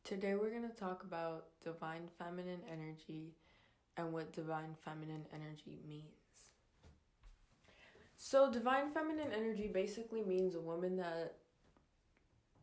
Today we're going to talk about divine feminine energy and what divine feminine energy means. So divine feminine energy basically means a woman that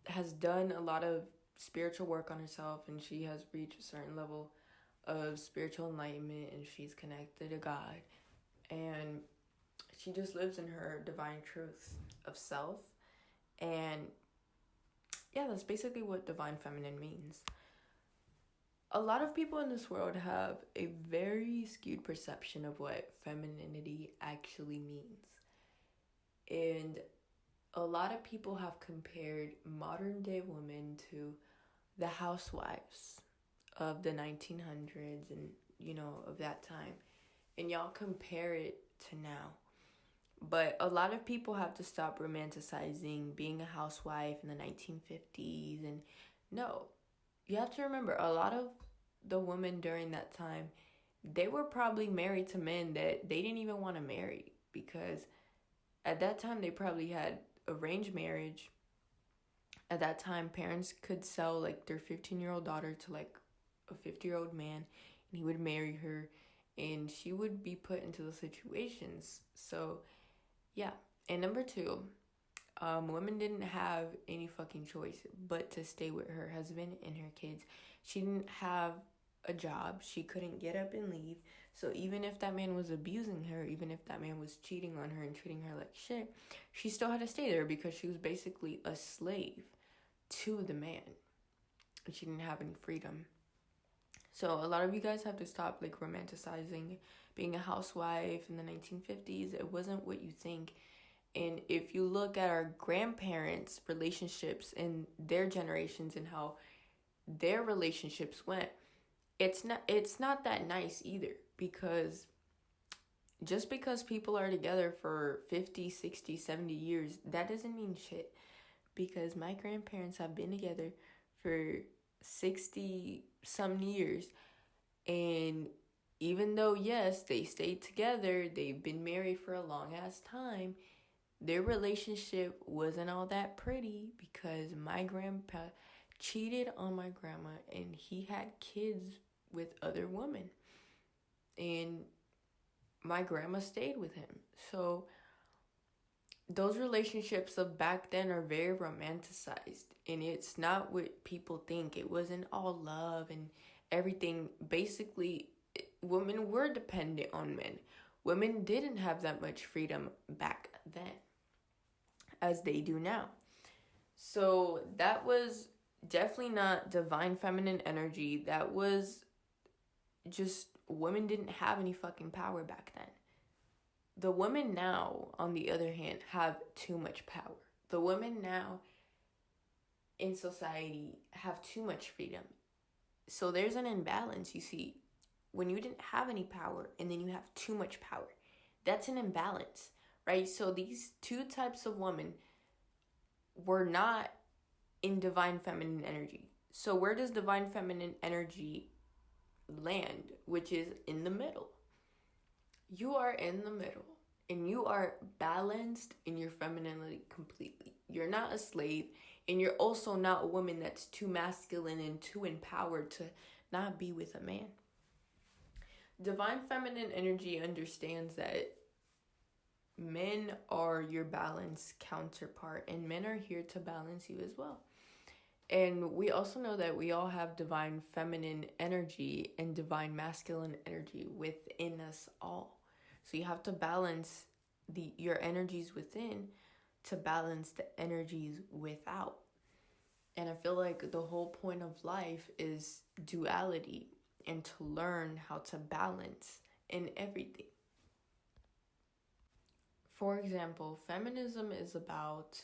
has done a lot of spiritual work on herself, and she has reached a certain level of spiritual enlightenment, and she's connected to God, and she just lives in her divine truth of self. And yeah, that's basically what divine feminine means. A lot of people in this world have a very skewed perception of what femininity actually means. And a lot of people have compared modern day women to the housewives of the 1900s and, of that time. And y'all compare it to now. But a lot of people have to stop romanticizing being a housewife in the 1950s. And no, you have to remember, a lot of the women during that time, they were probably married to men that they didn't even want to marry, because at that time they probably had arranged marriage. At that time, parents could sell like their 15-year-old daughter to like a 50-year-old man, and he would marry her, and she would be put into those situations. So yeah. And number two, women didn't have any fucking choice but to stay with her husband and her kids. She didn't have a job. She couldn't get up and leave. So even if that man was abusing her, even if that man was cheating on her and treating her like shit, she still had to stay there because she was basically a slave to the man. And she didn't have any freedom. So a lot of you guys have to stop like romanticizing being a housewife in the 1950s. It wasn't what you think. And if you look at our grandparents' relationships and their generations and how their relationships went, it's not that nice either, because just because people are together for 50, 60, 70 years, that doesn't mean shit. Because my grandparents have been together for 60 some years, and even though yes, they stayed together, they've been married for a long ass time, their relationship wasn't all that pretty, because my grandpa cheated on my grandma and he had kids with other women, and my grandma stayed with him. So those relationships of back then are very romanticized, and it's not what people think. It wasn't all love and everything. Basically, women were dependent on men. Women didn't have that much freedom back then as they do now. So that was definitely not divine feminine energy. That was just, women didn't have any fucking power back then. The women now, on the other hand, have too much power. The women now in society have too much freedom. So there's an imbalance, you see. When you didn't have any power and then you have too much power, that's an imbalance, right? So these two types of women were not in divine feminine energy. So where does divine feminine energy land? Which is in the middle. You are in the middle, and you are balanced in your femininity completely. You're not a slave, and you're also not a woman that's too masculine and too empowered to not be with a man. Divine feminine energy understands that men are your balanced counterpart, and men are here to balance you as well. And we also know that we all have divine feminine energy and divine masculine energy within us all. So you have to balance your energies within to balance the energies without. And I feel like the whole point of life is duality, and to learn how to balance in everything. For example, feminism is about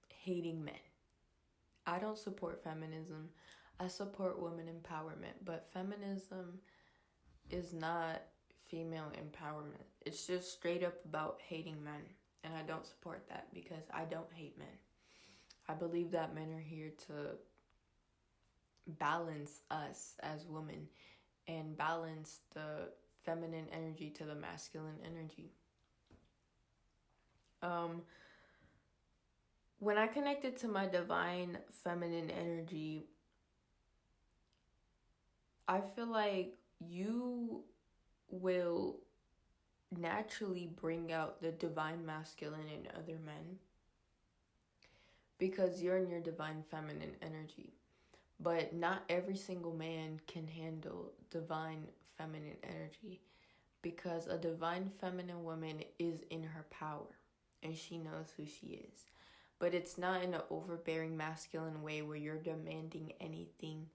hating men. I don't support feminism. I support women empowerment, but feminism is not female empowerment. It's just straight up about hating men, and I don't support that because I don't hate men. I believe that men are here to balance us as women and balance the feminine energy to the masculine energy. When I connected to my divine feminine energy, I feel like you will naturally bring out the divine masculine in other men because you're in your divine feminine energy. But not every single man can handle divine feminine energy because a divine feminine woman is in her power and she knows who she is. But it's not in an overbearing masculine way where you're demanding anything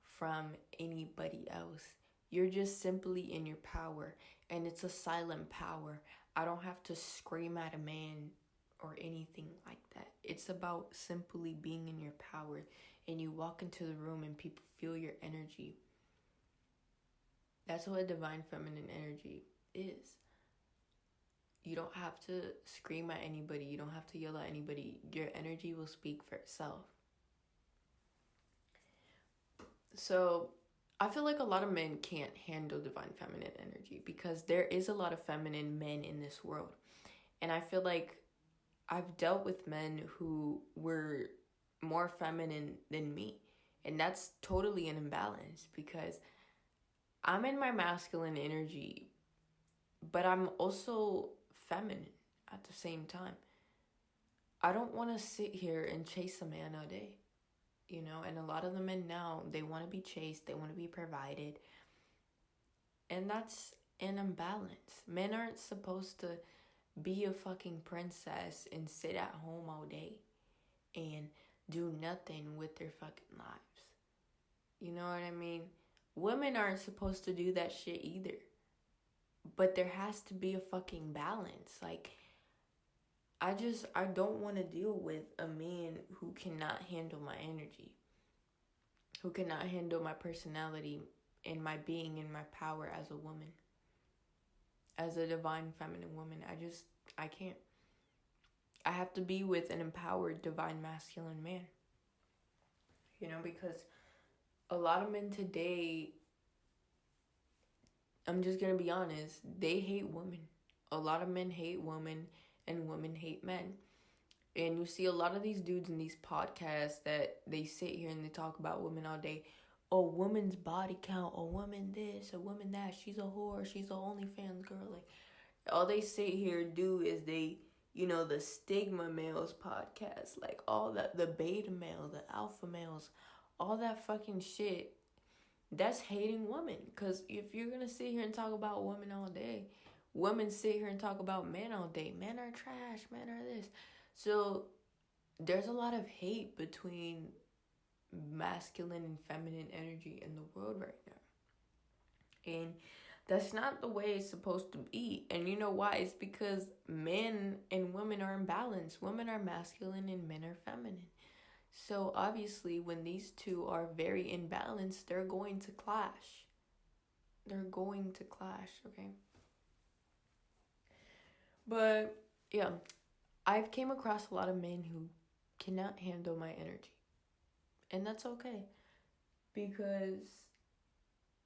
from anybody else. You're just simply in your power, and it's a silent power. I don't have to scream at a man or anything like that. It's about simply being in your power, and you walk into the room and people feel your energy. That's what divine feminine energy is. You don't have to scream at anybody. You don't have to yell at anybody. Your energy will speak for itself. So I feel like a lot of men can't handle divine feminine energy because there is a lot of feminine men in this world. And I feel like I've dealt with men who were more feminine than me. And that's totally an imbalance because I'm in my masculine energy, but I'm also feminine at the same time. I don't want to sit here and chase a man all day, you know? And a lot of the men now, they want to be chased, they want to be provided. And that's an imbalance. Men aren't supposed to be a fucking princess and sit at home all day and do nothing with their fucking lives. You know what I mean? Women aren't supposed to do that shit either. But there has to be a fucking balance. Like, I don't want to deal with a man who cannot handle my energy, who cannot handle my personality and my being and my power as a woman, as a divine feminine woman. I can't. I have to be with an empowered divine masculine man. You know, because a lot of men today, I'm just going to be honest, they hate women. A lot of men hate women and women hate men. And you see a lot of these dudes in these podcasts that they sit here and they talk about women all day. A woman's body count, a woman this, a woman that, she's a whore, she's a OnlyFans girl. Like, all they sit here and do is they, you know, the stigma males podcast, like all that, the beta male, the alpha males, all that fucking shit. That's hating women. Because if you're going to sit here and talk about women all day, women sit here and talk about men all day. Men are trash, men are this. So there's a lot of hate between masculine and feminine energy in the world right now. And that's not the way it's supposed to be. And you know why? It's because men and women are imbalanced. Women are masculine and men are feminine. So obviously when these two are very imbalanced, they're going to clash. They're going to clash, okay? But yeah, I've came across a lot of men who cannot handle my energy. And that's okay. Because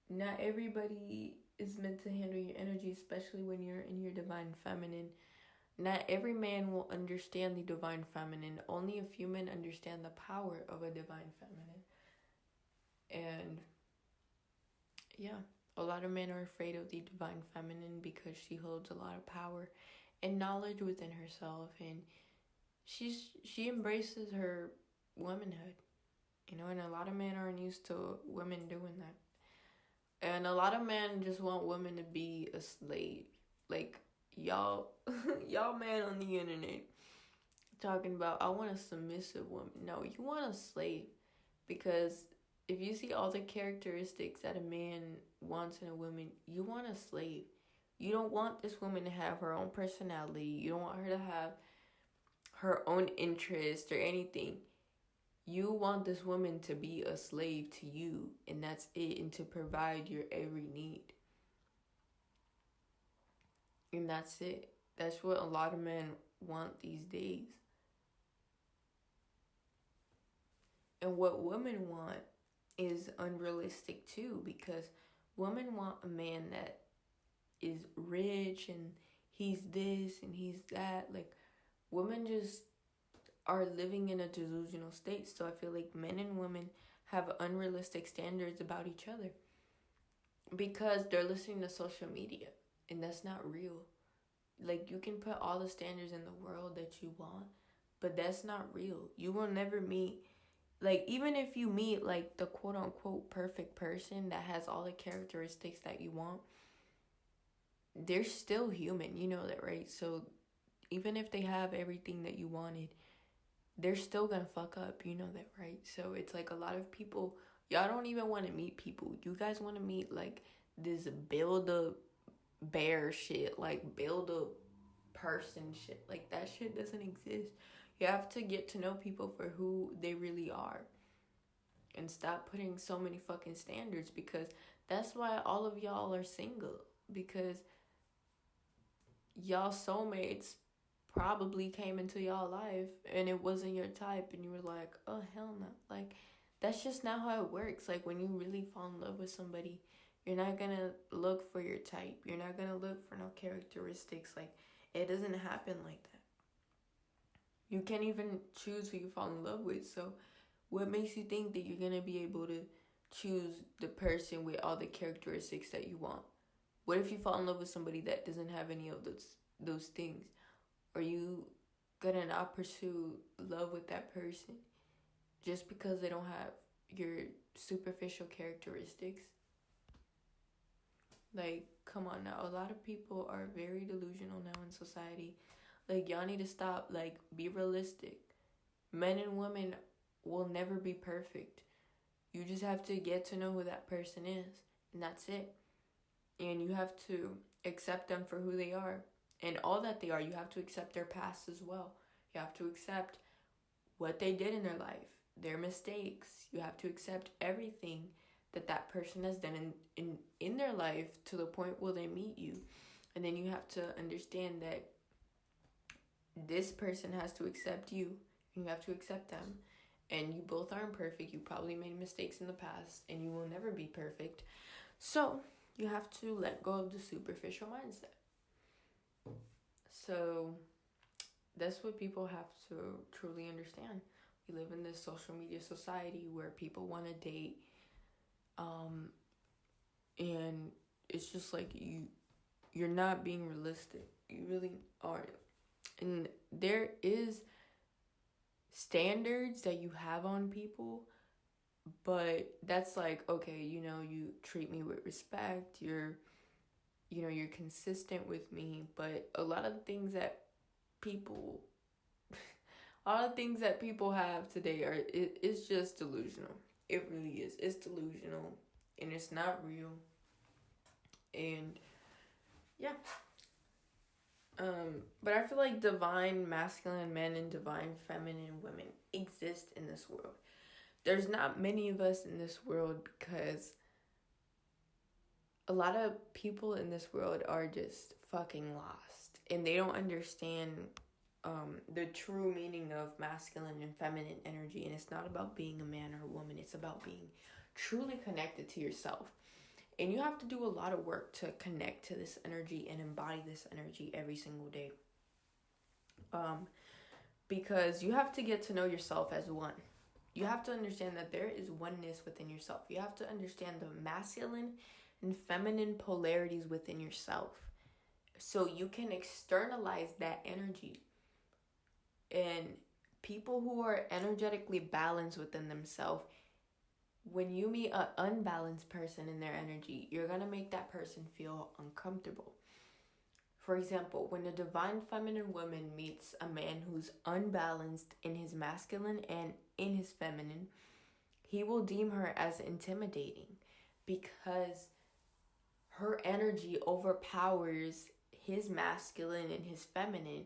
not everybody is meant to handle your energy, especially when you're in your divine feminine. Not every man will understand the divine feminine. Only a few men understand the power of a divine feminine. And yeah, a lot of men are afraid of the divine feminine because she holds a lot of power and knowledge within herself, and she embraces her womanhood, you know. And a lot of men aren't used to women doing that, and a lot of men just want women to be a slave. Like, y'all y'all man on the internet talking about, I want a submissive woman. No, you want a slave. Because if you see all the characteristics that a man wants in a woman, you want a slave. You don't want this woman to have her own personality. You don't want her to have her own interest or anything. You want this woman to be a slave to you, and that's it, and to provide your every need. And that's it. That's what a lot of men want these days. And what women want is unrealistic too, because women want a man that is rich and he's this and he's that. Like, women just are living in a delusional state. So I feel like men and women have unrealistic standards about each other. because they're listening to social media, and that's not real. Like, you can put all the standards in the world that you want, but that's not real. You will never meet, like, even if you meet like the quote unquote perfect person that has all the characteristics that you want, they're still human. You know that, right? So even if they have everything that you wanted, they're still gonna fuck up. You know that, right? So it's like a lot of people, y'all don't even want to meet people. You guys want to meet like this build a bear shit, like build a person shit. Like, that shit doesn't exist. You have to get to know people for who they really are and stop putting so many fucking standards, because that's why all of y'all are single, because y'all soulmates probably came into y'all life and it wasn't your type and you were like, oh hell no. Like, that's just not how it works. Like, when you really fall in love with somebody, you're not gonna look for your type. You're not gonna look for no characteristics. Like, it doesn't happen like that. You can't even choose who you fall in love with. So what makes you think that you're gonna be able to choose the person with all the characteristics that you want? What if you fall in love with somebody that doesn't have any of those things? Are you gonna not pursue love with that person just because they don't have your superficial characteristics? Like, come on now. A lot of people are very delusional now in society. Like, y'all need to stop. Like, be realistic. Men and women will never be perfect. You just have to get to know who that person is, and that's it. And you have to accept them for who they are and all that they are. You have to accept their past as well. You have to accept what they did in their life, their mistakes. You have to accept everything that person has done in their life to the point where they meet you. And then you have to understand that this person has to accept you, and you have to accept them. And you both aren't perfect. You probably made mistakes in the past, and you will never be perfect. So you have to let go of the superficial mindset. So that's what people have to truly understand. We live in this social media society where people want to date, and it's just like you're not being realistic. You really aren't. And there is standards that you have on people, but that's like, okay, you treat me with respect, you're consistent with me. But a lot of things that people have today it's just delusional. It really is. It's delusional, and it's not real. And yeah. But I feel like divine masculine men and divine feminine women exist in this world. There's not many of us in this world because a lot of people in this world are just fucking lost, and they don't understand the true meaning of masculine and feminine energy. And it's not about being a man or a woman. It's about being truly connected to yourself. And you have to do a lot of work to connect to this energy and embody this energy every single day. Because you have to get to know yourself as one. You have to understand that there is oneness within yourself. You have to understand the masculine and feminine polarities within yourself, so you can externalize that energy. And people who are energetically balanced within themselves, when you meet an unbalanced person in their energy, you're going to make that person feel uncomfortable. For example, when a divine feminine woman meets a man who's unbalanced in his masculine and in his feminine, he will deem her as intimidating because her energy overpowers his masculine and his feminine.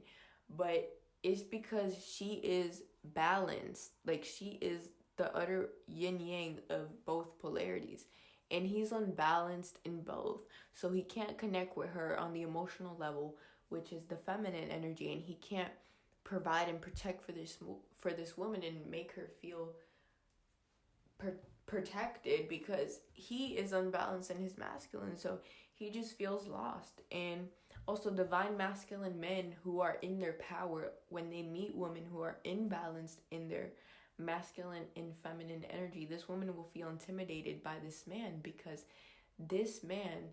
But it's because she is balanced. Like, she is the utter yin yang of both polarities, and he's unbalanced in both, so he can't connect with her on the emotional level, which is the feminine energy, and he can't provide and protect for this woman and make her feel protected, because he is unbalanced in his masculine, so he just feels lost. And also, divine masculine men who are in their power, when they meet women who are imbalanced in their masculine and feminine energy, this woman will feel intimidated by this man because this man,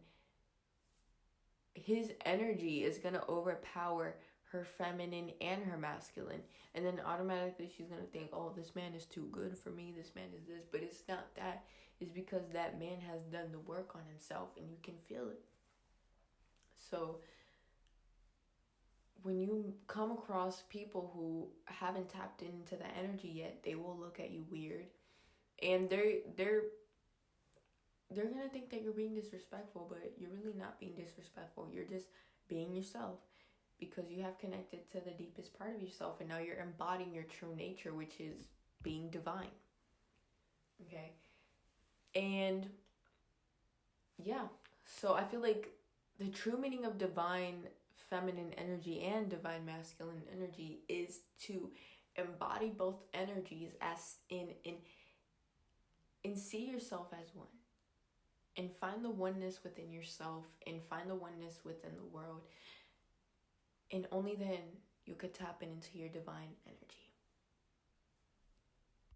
his energy is going to overpower her feminine and her masculine. And then automatically she's going to think, oh, this man is too good for me. This man is this. But it's not that. It's because that man has done the work on himself and you can feel it. So when you come across people who haven't tapped into the energy yet, they will look at you weird. And they're gonna think that you're being disrespectful, but you're really not being disrespectful. You're just being yourself because you have connected to the deepest part of yourself, and now you're embodying your true nature, which is being divine. Okay? And yeah, so I feel like the true meaning of divine feminine energy and divine masculine energy is to embody both energies as in see yourself as one, and find the oneness within yourself and find the oneness within the world, and only then you could tap into your divine energy.